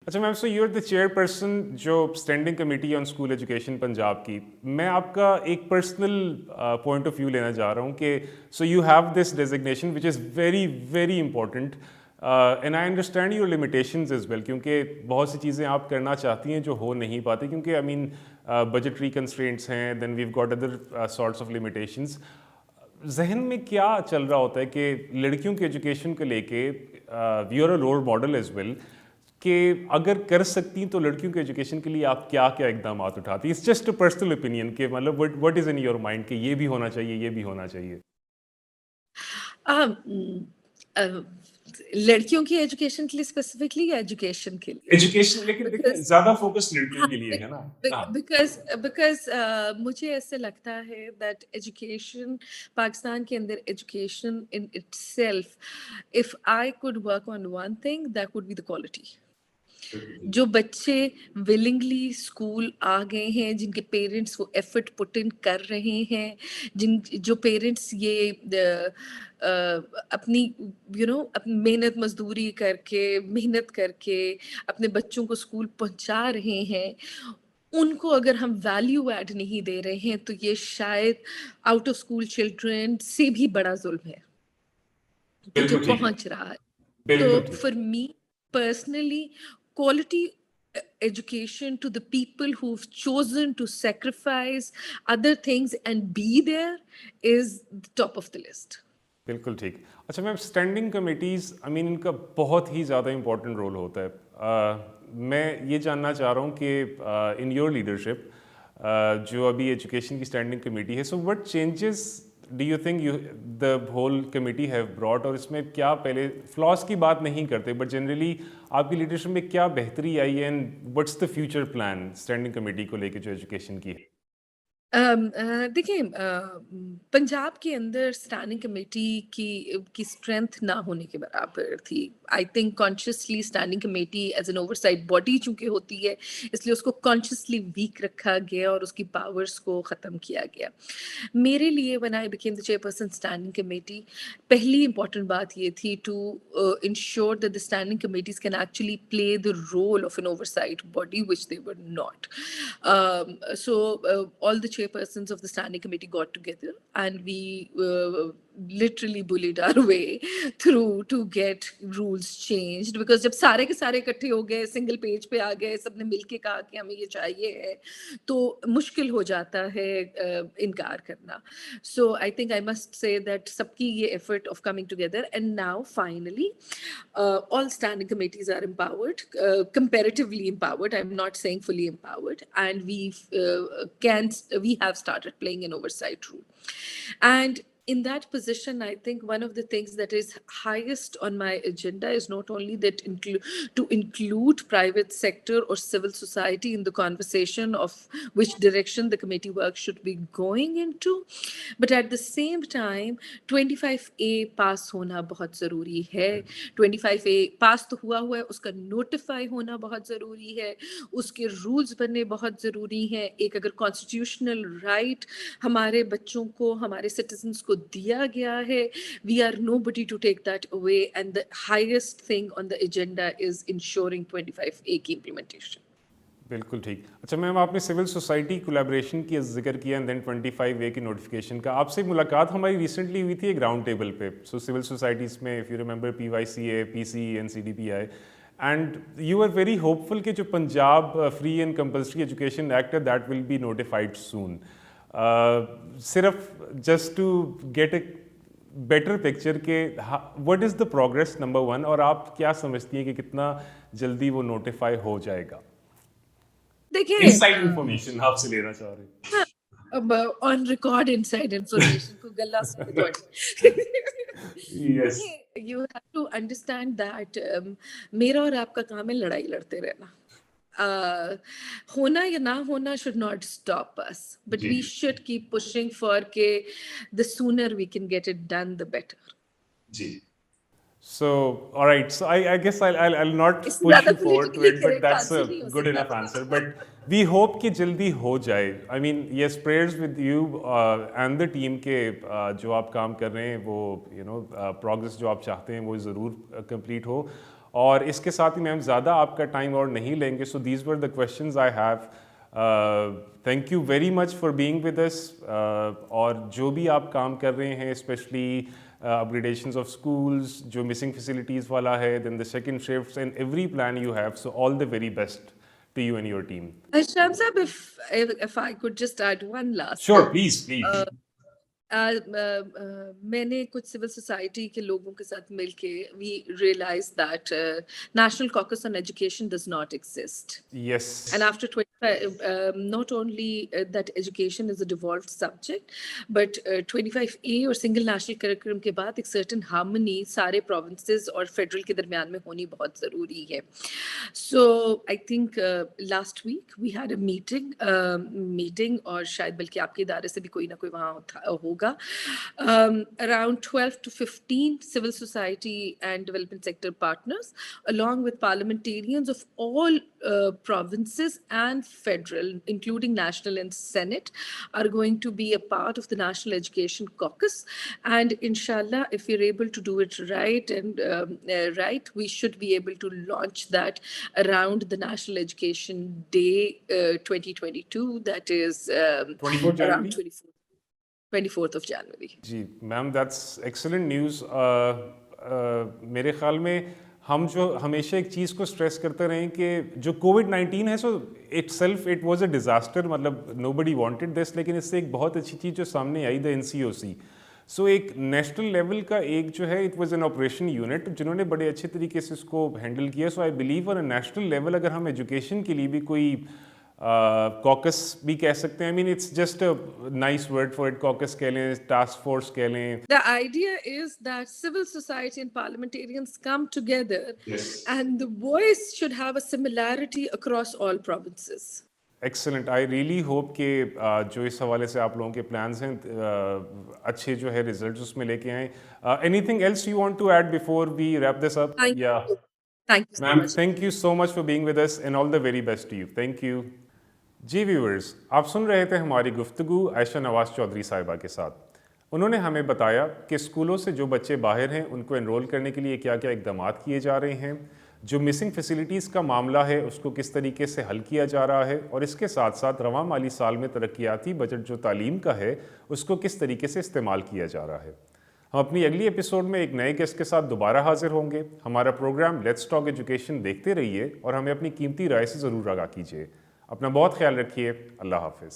अच्छा ma'am, so you are the chairperson जो standing committee on school education Punjab की। मैं आपका एक पर्सनल पॉइंट ऑफ व्यू लेना चाह रहा हूँ कि so you have this designation which is very very important and I understand your limitations is well, क्योंकि बहुत सी चीज़ें आप करना चाहती हैं जो हो नहीं पाती, क्योंकि आई मीन बजटरी कंस्ट्रेंट्स हैं, then we've got other sorts of limitations. जहन में क्या चल रहा होता है कि लड़कियों की एजुकेशन को लेके you are a role model as well, कि अगर कर सकती तो लड़कियों के एजुकेशन के लिए आप क्या क्या इकदाम उठाती? It's just a personal opinion कि मतलब what is in your mind कि ये भी होना चाहिए, ये भी होना चाहिए। अम, अ, लड़कियों की एजुकेशन के लिए स्पेसिफिकली या एजुकेशन के लिए? एजुकेशन, लेकिन देखिए बिकॉज़ ज्यादा फोकस लड़कियों हाँ, के लिए है ना। हाँ। बिकॉज़ बिकॉज़ मुझे ऐसे लगता है दैट एजुकेशन पाकिस्तान के अंदर education in itself, if I could work on one thing that would be the quality. जो बच्चे विलिंगली स्कूल आ गए हैं, जिनके पेरेंट्स वो एफर्ट पुट इन कर रहे हैं, जिन जो पेरेंट्स ये अपनी अपनी मेहनत मजदूरी करके मेहनत करके अपने बच्चों को स्कूल पहुंचा रहे हैं, उनको अगर हम वैल्यू ऐड नहीं दे रहे हैं तो ये शायद आउट ऑफ स्कूल चिल्ड्रन से भी बड़ा जुल्म है कि जो बिल्कुल ठीक है। पहुंच रहा है। So बिल्कुल ठीक। for me personally, quality education to the people who've chosen to sacrifice other things and be there is the top of the list. बिल्कुल ठीक। अच्छा ma'am, standing committees I mean इनका बहुत ही ज़्यादा इम्पोर्टेंट रोल होता है। मैं ये जानना चाह रहा हूँ कि इन योर लीडरशिप जो अभी एजुकेशन की स्टैंडिंग कमेटी है, so what changes do you think you the whole committee have brought, और इसमें क्या पहले फ्लॉस की बात नहीं करते बट जनरली आपकी लीडरशिप में क्या बेहतरी आई है, and what's the future plan standing committee को लेके जो एजुकेशन की है? देखिए, पंजाब के अंदर स्टैंडिंग कमेटी की स्ट्रेंथ ना होने के बराबर थी। I think consciously standing committee as an oversight body चूंकि होती है, इसलिए उसको कॉन्शियसली वीक रखा गया और उसकी पावर्स को ख़त्म किया गया। मेरे लिए when I became the chairperson standing committee, पहली इंपॉर्टेंट बात ये थी to ensure that the standing committees can actually play the role of an oversight body which they were not. So all the chairpersons of the standing committee got together and we literally bullied our way through to get rules changed, because जब सारे के सारे इकट्ठे हो गए, single page पे आ गए, सबने मिलके कहा कि हमें ये चाहिए है, तो मुश्किल हो जाता है इनकार करना. So I think I must say that सबकी ये effort of coming together, and now finally all standing committees are empowered, comparatively empowered. I'm not saying fully empowered, and we have started playing an oversight role. And in that position, I think one of the things that is highest on my agenda is not only that to include private sector or civil society in the conversation of which direction the committee work should be going into, but at the same time 25A पास होना बहुत ज़रूरी है. 25A पास तो हुआ है, उसका notify होना बहुत ज़रूरी है, उसके रूल्स बनने बहुत ज़रूरी हैं. एक अगर कॉन्स्टिट्यूशनल राइट हमारे बच्चों को, हमारे सिटीजन्स को दिया गया है, we are nobody to take that away, and the highest thing on the agenda is ensuring 25A की implementation. बिल्कुल ठीक। अच्छा मैम, आपने सिविल सोसाइटी कोलैबोरेशन की जिक्र किया एंड देन 25A की नोटिफिकेशन का। आपसे मुलाकात हमारी रिसेंटली हुई थी एक राउंड टेबल पे। सो सिविल सोसाइटीज़ में if you remember PYCA, PCE, NCDPI, and you are very hopeful कि जो Punjab free and compulsory education act है that will be notified soon. सिर्फ just to get a better picture के what is the progress, number one, और आप क्या समझती हैं कि कितना जल्दी वो नोटिफाई हो जाएगा? देखिए, इनसाइड इंफॉर्मेशन आपसे लेना चाह रहे हैं। हाँ, अब ऑन रिकॉर्ड इनसाइड इंफॉर्मेशन को गला सुन दो. यस। देखिए, you have to understand that मेरा और आपका काम है लड़ाई लड़ते रहना. होना या ना होना should not stop us, but जी। we should keep pushing for के the sooner we can get it done the better. जी। So, all right. So, I guess I'll not इससे push ज्यादा you forward to politically it, but correct that's a answer नहीं हो good सकता. enough answer. But we hope कि जल्दी हो जाए. I mean, yes, prayers with you and the team के जो आप काम कर रहे हैं वो progress जो आप चाहते हैं वो ज़रूर complete हो. और इसके साथ ही मैम ज़्यादा आपका टाइम और नहीं लेंगे, so these were the questions I have. Thank you very much for being with अस, और जो भी आप काम कर रहे हैं, स्पेशली upgradations of schools, जो missing facilities वाला है, then the second shifts and every plan you have, so all the very best to you and your team. Shamsab, if I could just add one last Sure, thing. please. मैंने कुछ civil society के लोगों के साथ मिलके we realise that national caucus on education does not exist Yes. and after 25 not only that education is a devolved subject but 25A और single national curriculum के बाद एक certain harmony सारे provinces और federal के दरमियान में होनी बहुत ज़रूरी है. So I think last week we had a meeting और शायद बल्कि आपके इदारे से भी कोई ना कोई वहाँ होगा. Around 12 to 15 civil society and development sector partners, along with parliamentarians of all provinces and federal, including national and Senate, are going to be a part of the National Education Caucus. And inshallah, if we're able to do it right, we should be able to launch that around the National Education Day 2022. That is 24 January? around 24th of January. जी ma'am, that's excellent news. मेरे ख्याल में हम जो हमेशा एक चीज़ को stress करते रहें कि जो कोविड-19 है, so it was a disaster, मतलब नोबडी वांटेड दिस, लेकिन इससे एक बहुत अच्छी चीज़ जो सामने आई, द NCOC. सो एक नेशनल लेवल का एक जो है, it was an operation unit जिन्होंने बड़े अच्छे तरीके से इसको हैंडल किया. So I believe on a national level अगर हम एजुकेशन के लिए भी कोई कॉकस भी कह सकते हैं. I mean it's just a nice word for it. Caucus कह लें, टास्क फोर्स कह लें. The idea is that civil society and parliamentarians come together, Yes. and the voice should have a similarity across all provinces. Excellent. I really hope कि जो इस हवाले से आप लोगों के प्लान्स हैं, अच्छे जो है रिजल्ट्स उसमें लेके आएँ. Anything else you want to add before we wrap this up? Thank you so ma'am, much. Thank you so much for being with us and all the very best to you. Thank you. जी viewers, आप सुन रहे थे हमारी गुफ्तगू आयशा नवाज चौधरी साहिबा के साथ. उन्होंने हमें बताया कि स्कूलों से जो बच्चे बाहर हैं उनको एनरोल करने के लिए क्या क्या इकदाम किए जा रहे हैं, जो मिसिंग फैसिलिटीज़ का मामला है उसको किस तरीके से हल किया जा रहा है, और इसके साथ साथ रवां माली साल में तरक्याती बजट जो तालीम का है उसको किस तरीके से इस्तेमाल किया जा रहा है. हम अपनी अगली एपिसोड में एक नए गेस्ट के साथ दोबारा हाजिर होंगे. हमारा प्रोग्राम लेट्स टॉक एजुकेशन देखते रहिए और हमें अपनी कीमती राय से ज़रूर आगाह कीजिए. अपना बहुत ख्याल रखिए. अल्लाह हाफिज़.